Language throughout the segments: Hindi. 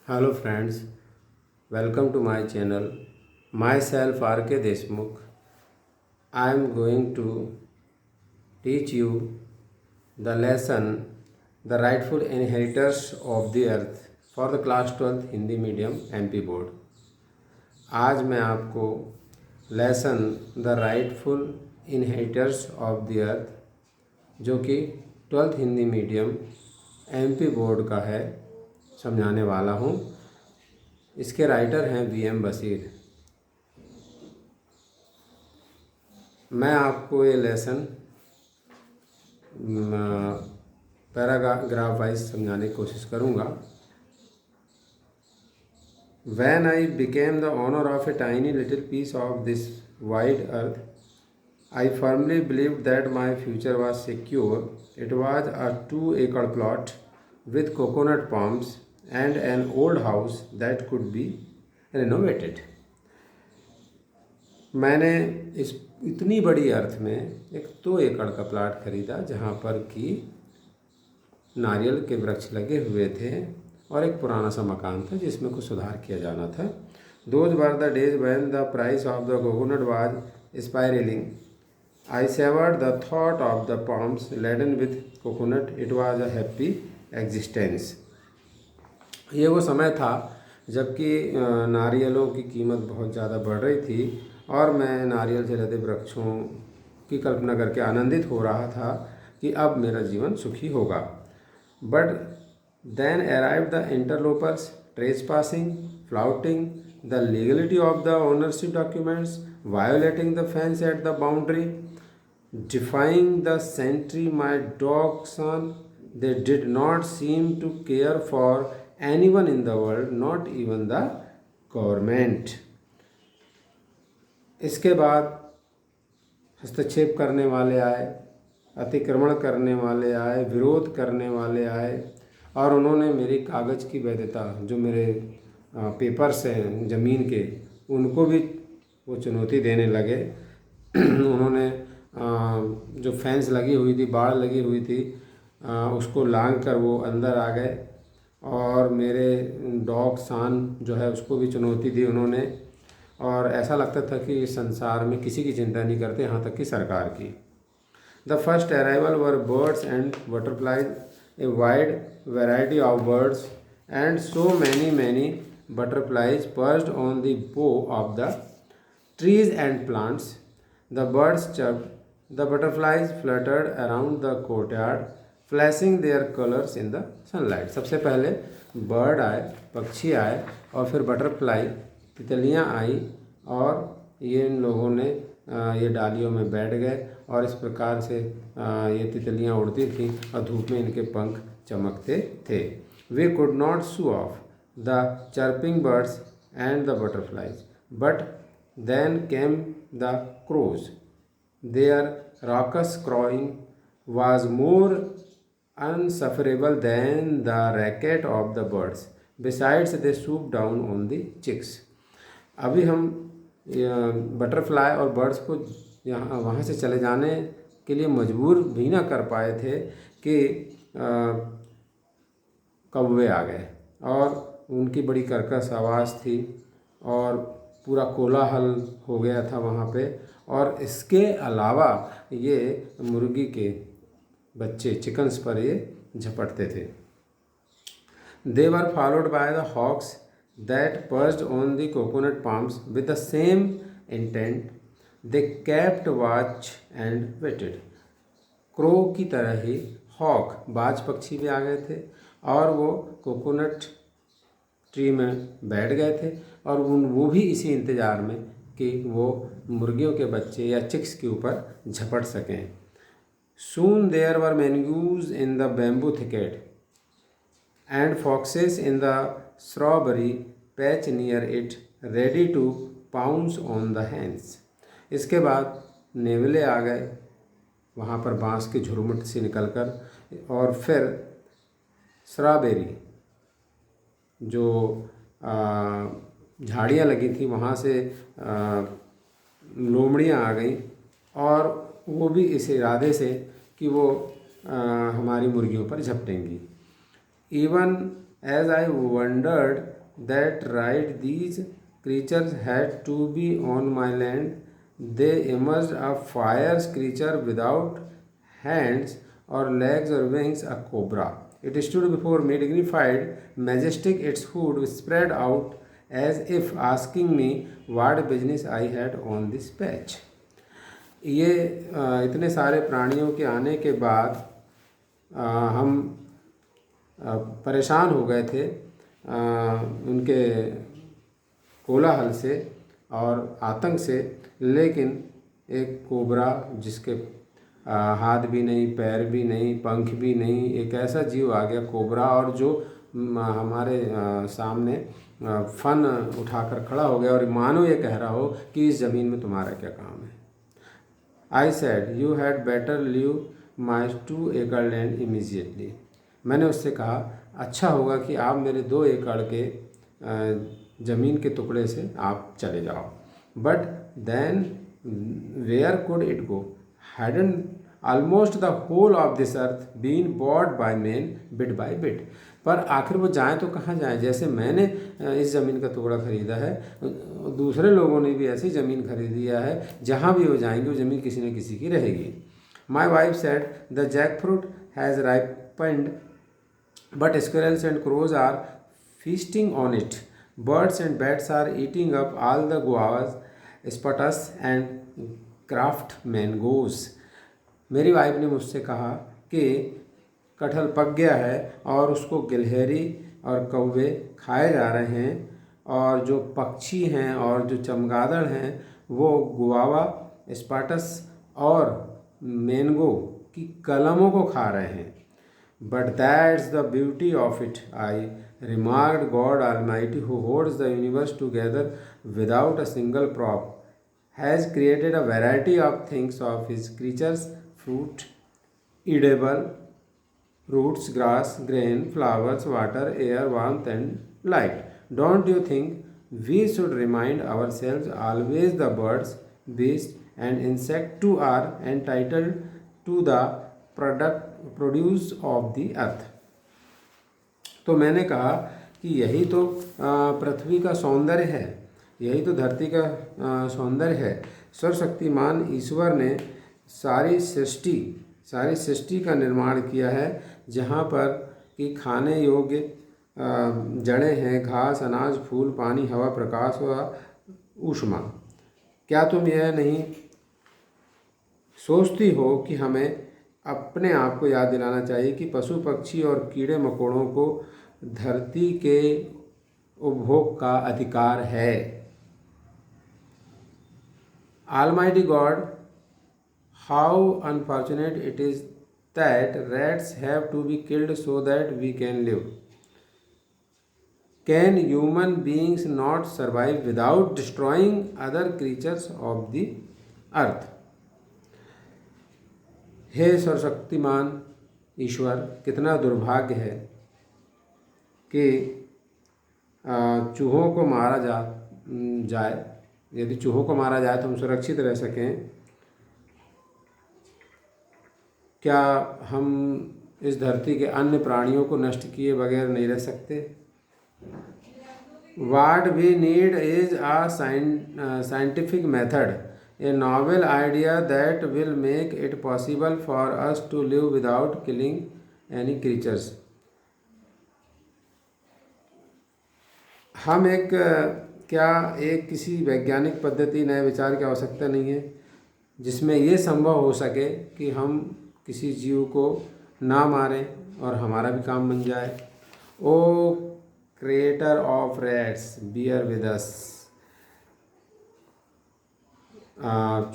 Hello friends, welcome to my channel. Myself R.K. Deshmukh. I am going to teach you the lesson The Rightful Inheritors of the Earth for the class 12th Hindi medium MP board. आज मैं आपको lesson the rightful inheritors of the earth जो कि 12th Hindi medium MP board का है समझाने वाला हूँ। इसके राइटर हैं VM बशीर। मैं आपको ये लेसन पैराग्राफ वाइज समझाने की कोशिश करूँगा। When I became the owner of a tiny little piece of this wide earth, I firmly believed that my future was secure. It was a 2-acre plot with coconut palms and an old house that could be renovated. मैंने इस इतनी बड़ी अर्थ में एक 2 एकड़ का प्लाट खरीदा जहाँ पर कि नारियल के वृक्ष लगे हुए थे और एक पुराना सा मकान था जिसमें कुछ सुधार किया जाना था। Those were the days when the price of the coconut was spiraling. I savored the thought of the palms laden with coconut. It was a happy existence. ये वो समय था जबकि नारियलों की कीमत बहुत ज़्यादा बढ़ रही थी और मैं नारियल से लदे वृक्षों की कल्पना करके आनंदित हो रहा था कि अब मेरा जीवन सुखी होगा। But then arrived the interlopers trespassing, flouting the legality of the ownership documents, violating the fence at the boundary, defying the sentry my dog son. They did not seem to care for anyone in the world, not even the government. इसके बाद हस्तक्षेप करने वाले आए, अतिक्रमण करने वाले आए, विरोध करने वाले आए और उन्होंने मेरी कागज़ की वैधता जो मेरे पेपर्स हैं ज़मीन के उनको भी वो चुनौती देने लगे। उन्होंने जो फेंस लगी हुई थी, बाड़ लगी हुई थी, उसको लांघ कर वो अंदर आ गए और मेरे डॉग सान जो है उसको भी चुनौती दी उन्होंने। और ऐसा लगता था कि इस संसार में किसी की चिंता नहीं करते, यहाँ तक कि सरकार की। The first arrival were birds and butterflies, a wide variety of birds and so many butterflies perched on the bough of the trees and plants. The birds chirped, the butterflies fluttered around the courtyard, flashing their colors in the sunlight. सबसे पहले बर्ड आए, पक्षी आए और फिर बटरफ्लाई तितलियाँ आई और ये इन लोगों ने ये डालियों में बैठ गए और इस प्रकार से ये तितलियाँ उड़ती थीं और धूप में इनके पंख चमकते थे। We could not show off the chirping birds and the butterflies, but then came the crows. Their raucous crowing was more unsufferable than the racket of the birds. Besides, they swooped down on the chicks. अभी हम बटरफ्लाई और बर्ड्स को यहाँ वहाँ से चले जाने के लिए मजबूर भी ना कर पाए थे कि कौवे आ गए और उनकी बड़ी कर्कश आवाज़ थी और पूरा कोलाहल हो गया था वहाँ पे। और इसके अलावा ये मुर्गी के बच्चे चिकन्स पर ये झपटते थे। They were followed by the hawks that perched on the coconut palms with the same intent. They kept watch and waited. Crow की तरह ही हॉक बाज पक्षी भी आ गए थे और वो कोकोनट ट्री में बैठ गए थे और वो भी इसी इंतज़ार में कि वो मुर्गियों के बच्चे या चिक्स के ऊपर झपट सकें। Soon there were mongoose in the bamboo thicket and foxes in the strawberry patch near it, ready to pounce on the hens. इसके बाद नेवले आ गए वहाँ पर बांस के झुरमुट से निकलकर और फिर स्ट्रॉबेरी जो झाड़ियाँ लगी थी वहाँ से लोमड़ियाँ आ गई और वो भी इस इरादे से कि वो हमारी मुर्गियों पर झपटेंगी। Even As I wondered that right these creatures had to be on my land, they emerged a fierce creature without hands or legs or wings, a cobra. It stood before me, dignified, majestic, its hood spread out as if asking me what business I had on this patch. ये इतने सारे प्राणियों के आने के बाद हम परेशान हो गए थे उनके कोलाहल से और आतंक से, लेकिन एक कोबरा जिसके हाथ भी नहीं, पैर भी नहीं, पंख भी नहीं, एक ऐसा जीव आ गया कोबरा, और जो हमारे सामने फन उठाकर खड़ा हो गया और मानो ये कह रहा हो कि इस ज़मीन में तुम्हारा क्या काम है। I said, you had better leave my 2 acre land immediately. मैंने उससे कहा अच्छा होगा कि आप मेरे 2 एकड़ के ज़मीन के टुकड़े से आप चले जाओ। But then where could it go? Hadn't almost the whole of this earth been bought by men bit by bit? पर आखिर वो जाएं तो कहाँ जाएं? जैसे मैंने इस ज़मीन का टुकड़ा ख़रीदा है, दूसरे लोगों ने भी ऐसी ज़मीन खरीद लिया है, जहाँ भी वो जाएंगे वो ज़मीन किसी न किसी की रहेगी। My wife said the jackfruit has ripened but squirrels and crows are feasting on it, birds and bats are eating up all the guavas, sapotas and graft mangoes. मेरी वाइफ ने मुझसे कहा कि कटहल पक गया है और उसको गिलहरी और कौवे खाए जा रहे हैं, और जो पक्षी हैं और जो चमगादड़ हैं वो गुआवा, स्पाटस और मैंगो की कलमों को खा रहे हैं। But that's the beauty of it, I remarked, God almighty who holds the universe together without a single prop has created a variety of things of his creatures, fruit, edible, roots, grass, grain, flowers, water, air, warmth and light. Don't you think we should remind ourselves always the birds, beasts and insects too are entitled to the produce of the earth? तो मैंने कहा कि यही तो पृथ्वी का सौंदर्य है, यही तो धरती का सौंदर्य है। सर्वशक्तिमान ईश्वर ने सारी सृष्टि का निर्माण किया है, जहाँ पर कि खाने योग्य जड़ें हैं, घास, अनाज, फूल, पानी, हवा, प्रकाश व ऊष्मा। क्या तुम यह नहीं सोचती हो कि हमें अपने आप को याद दिलाना चाहिए कि पशु पक्षी और कीड़े मकोड़ों को धरती के उपभोग का अधिकार है। Almighty God, how unfortunate it is that rats have to be killed so that we can live. Can human beings not survive without destroying other creatures of the earth? हे सर्वशक्तिमान ईश्वर, कितना दुर्भाग्य है कि चूहों को मारा जाए। यदि चूहों को मारा जाए तो हम सुरक्षित रह सकें। क्या हम इस धरती के अन्य प्राणियों को नष्ट किए बगैर नहीं रह सकते? What we need is a scientific method, a novel idea that will make it possible for us to live without killing any creatures. हम एक किसी वैज्ञानिक पद्धति, नए विचार की आवश्यकता नहीं है जिसमें ये संभव हो सके कि हम किसी जीव को ना मारें और हमारा भी काम बन जाए। O creator of rats, bear with us.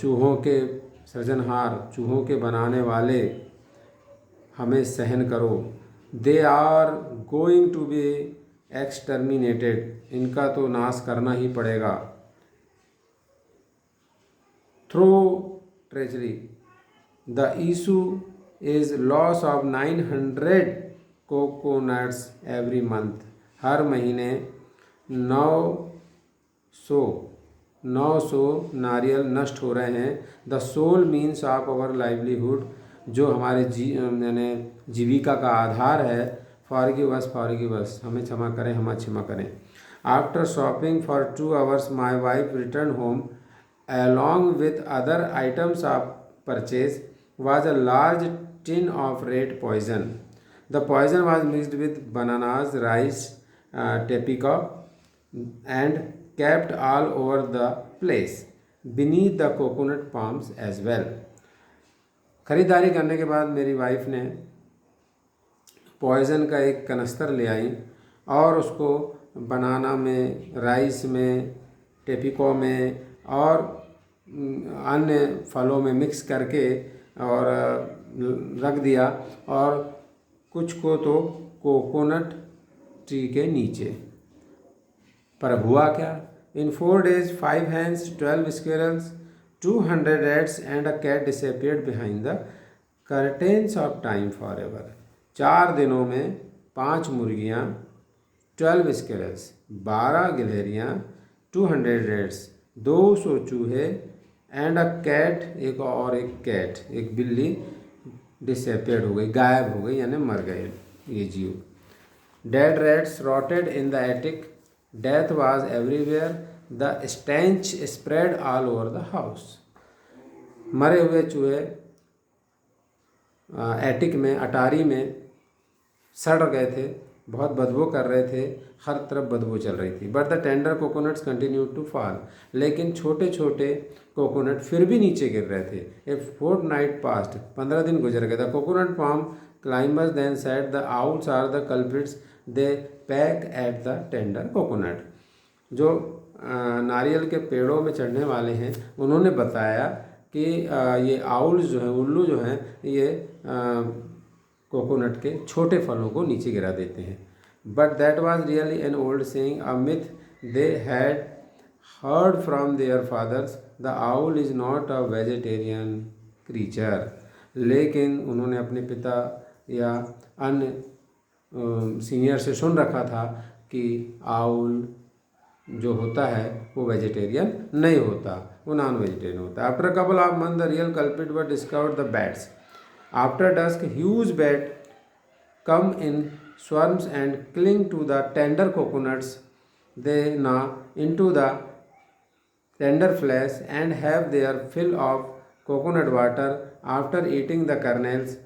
चूहों के सृजनहार, चूहों के बनाने वाले, हमें सहन करो। They are going to be exterminated, इनका तो नाश करना ही पड़ेगा। Through treasury, the issue is loss of 900 coconuts every month. हर महीने 900 नारियल नष्ट हो रहे हैं। The sole means of our livelihood, जो हमारे जीविका का आधार है। फॉरगिव अस, हमें क्षमा करें, हम क्षमा करें। After shopping for 2 hours my wife return home along with other items of purchase was a large tin of red poison. The poison was mixed with bananas, rice, tapioca, and kept all over the place beneath the coconut palms as well. खरीदारी करने के बाद मेरी वाइफ ने पॉइज़न का एक कनस्तर ले आई और उसको बनाना में, राइस में, टेपिको में और अन्य फलों में मिक्स करके और रख दिया, और कुछ को तो कोकोनट ट्री के नीचे। पर हुआ क्या? इन 4 days 5 hens, 12 squirrels, 200 rats and a cat disappeared behind the curtains of time forever. 4 दिनों में 5 मुर्गियाँ, 12 स्क्विरल्स, 12 गिलहरियाँ, 200 रेट्स, 200 चूहे एंड अ कैट, एक कैट, एक बिल्ली डिसअपियर्ड हो गई, गायब हो गई, यानी मर गए ये जीव। Dead rats rotted in the attic, death was everywhere, the stench spread all over the house. मरे हुए चूहे एटिक में, अटारी में सड़ गए थे, बहुत बदबू कर रहे थे, हर तरफ बदबू चल रही थी। But the tender coconuts continue to fall, लेकिन छोटे छोटे कोकोनट फिर भी नीचे गिर रहे थे। ए फोर्टनाइट पास्ट, 15 दिन गुजर गए। The coconut palm climbers then said the owls are the culprits, they peck at the tender coconut. जो नारियल के पेड़ों में चढ़ने वाले हैं उन्होंने बताया कि ये आउल्स जो हैं, उल्लू जो हैं, ये कोकोनट के छोटे फलों को नीचे गिरा देते हैं। But that was really an old saying, a myth they had heard from their fathers, the owl is not a vegetarian creature. लेकिन उन्होंने अपने पिता या अन्य सीनियर से सुन रखा था कि आउल जो होता है वो वेजिटेरियन नहीं होता, वो नॉन वेजिटेरियन होता है। After couple of month the real culprit were discovered, the bats. After dusk, huge bats come in swarms and cling to the tender coconuts. They gnaw into the tender flesh and have their fill of coconut water. After eating the kernels,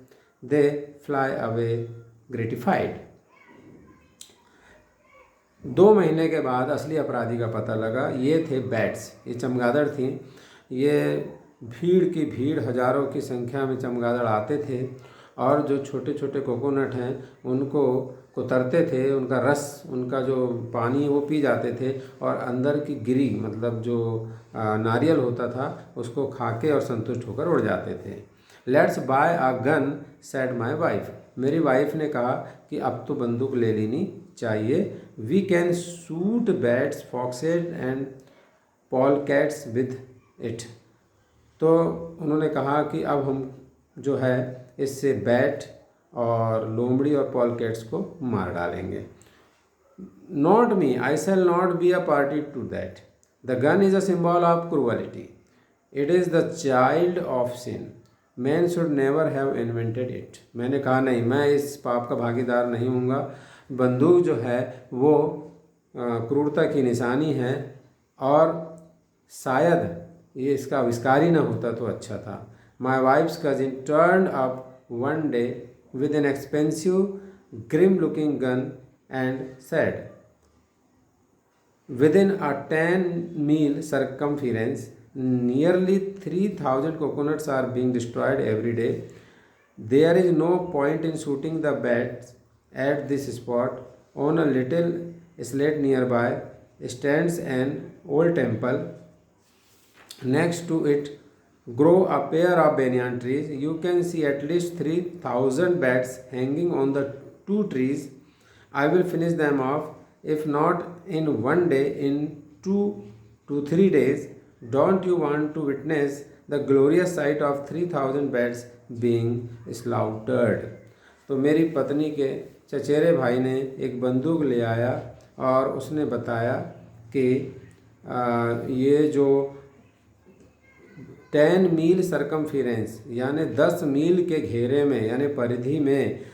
they fly away gratified. 2 महीने के बाद असली अपराधी का पता लगा। ये थे बैट्स, ये चमगादड़ थी। ये भीड़ की भीड़, हज़ारों की संख्या में चमगादड़ आते थे और जो छोटे छोटे कोकोनट हैं उनको कुतरते थे, उनका रस, उनका जो पानी वो पी जाते थे और अंदर की गिरी, मतलब जो नारियल होता था, उसको खा के और संतुष्ट होकर उड़ जाते थे। Let's buy a gun said my wife, मेरी वाइफ ने कहा कि अब तो बंदूक ले लेनी चाहिए। We can shoot bats, foxes and polecats with it. तो उन्होंने कहा कि अब हम जो है इससे बैट और लोमड़ी और पॉलकैट्स को मार डालेंगे। Not me, I shall not be a party to that, the gun is a symbol of cruelty, it is the child of sin, man should never have invented it. मैंने कहा नहीं, मैं इस पाप का भागीदार नहीं हूँगा। बंदूक जो है वो क्रूरता की निशानी है और शायद ये इसका आविष्कार ही ना होता तो अच्छा था। My wife's cousin turn up one day with an expensive grim looking gun and said, within a 10 mile circumference nearly 3000 coconuts are being destroyed every day. There is no point in shooting the bats at this spot. On a little slate nearby stands an old temple. Next to it grow a pair of banyan trees. You can see at least 3000 bats hanging on the 2 trees. I will finish them off, if not in 1 day, in 2 to 3 days. Don't you want to witness the glorious sight of 3000 bats being slaughtered? तो मेरी पत्नी के चचेरे भाई ने एक बंदूक ले आया और उसने बताया कि ये जो 10 मील सर्कमफिरेंस यानी 10 मील के घेरे में यानी परिधि में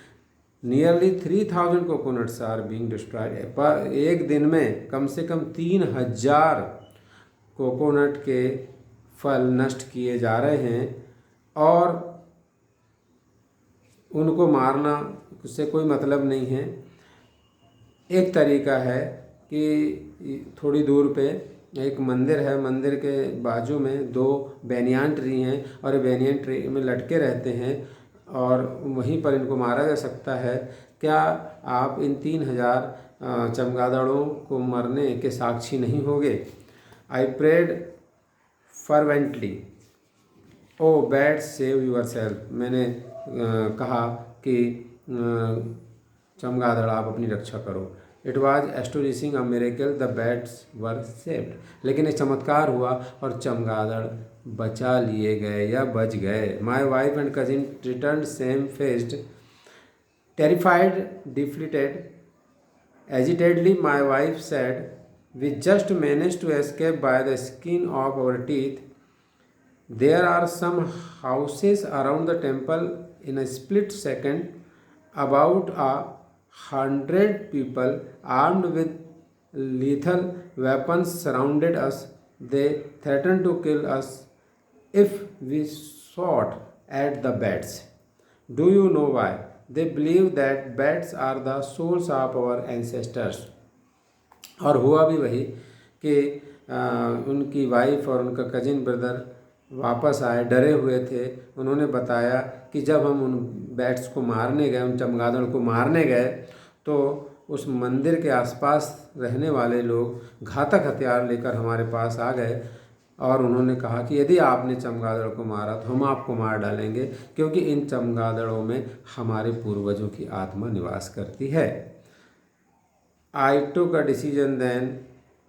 nearly 3000 coconuts are being destroyed. पर एक दिन में कम से कम 3000 कोकोनट के फल नष्ट किए जा रहे हैं और उनको मारना उससे कोई मतलब नहीं है। एक तरीका है कि थोड़ी दूर पे एक मंदिर है, मंदिर के बाजू में 2 बैनियान ट्री हैं और ये बैनियान ट्री में लटके रहते हैं और वहीं पर इनको मारा जा सकता है। क्या आप इन 3000 चमगादड़ों को मरने के साक्षी नहीं होगे? I prayed fervently, O bats save yourself. मैंने कहा कि चमगादड़ आप अपनी रक्षा करो। It was astonishing a miracle the bats were saved. लेकिन एक चमत्कार हुआ और चमगादड़ बचा लिए गए या बच गए। My wife and cousin return same faced, terrified, deflated, agitatedly. My wife said, we just manage to escape by the skin of our teeth. There are some houses around the temple. In a split second, about 100 people armed with lethal weapons surrounded us. They threatened to kill us if we shot at the bats. Do you know why? They believe that bats are the souls of our ancestors. और हुआ भी वही कि उनकी वाइफ और उनका कजिन ब्रदर वापस आए, डरे हुए थे। उन्होंने बताया कि जब हम उन बैट्स को मारने गए, उन चमगादड़ को मारने गए, तो उस मंदिर के आसपास रहने वाले लोग घातक हथियार लेकर हमारे पास आ गए और उन्होंने कहा कि यदि आपने चमगादड़ को मारा तो हम आपको मार डालेंगे, क्योंकि इन चमगादड़ों में हमारे पूर्वजों की आत्मा निवास करती है। I took a decision then,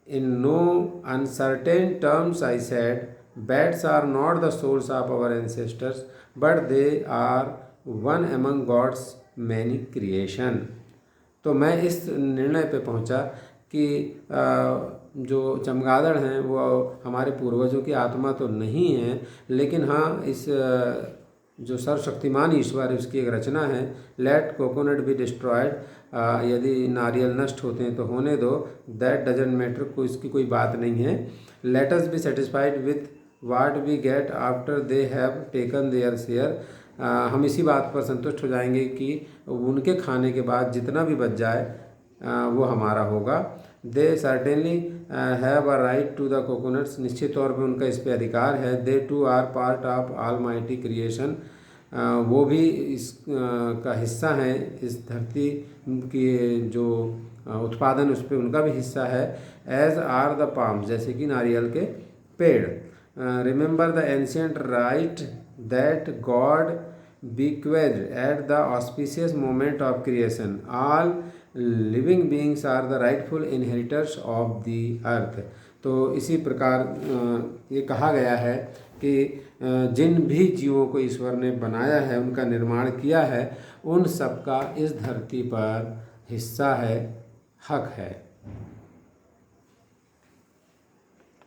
in no uncertain terms I said, bats are not the souls of our ancestors, but they are one among God's many creation. तो मैं इस निर्णय पे पहुंचा कि जो चमगादड़ हैं वो हमारे पूर्वजों की आत्मा तो नहीं है, लेकिन हाँ इस जो सर्वशक्तिमान ईश्वर है उसकी एक रचना है। लेट कोकोनट बी डिस्ट्रॉयड, यदि नारियल नष्ट होते हैं तो होने दो, दैट डजंट मैटर, कोई इसकी कोई बात नहीं है। Let us be satisfied with what we get after they have taken their share. हम इसी बात पर संतुष्ट हो जाएंगे कि उनके खाने के बाद जितना भी बच जाए वो हमारा होगा। They certainly have a right to the coconuts, निश्चित तौर पे उनका इस पे अधिकार है। They too are part of almighty creation, वो भी इस का हिस्सा हैं, इस धरती की जो उत्पादन उस पर उनका भी हिस्सा है। एज आर द पाम, जैसे कि नारियल के पेड़। Remember the ancient right that God bequeathed at the auspicious moment of creation. All living beings are the rightful inheritors of the earth. तो इसी प्रकार ये कहा गया है कि जिन भी जीवों को ईश्वर ने बनाया है, उनका निर्माण किया है, उन सबका इस धरती पर हिस्सा है, हक है।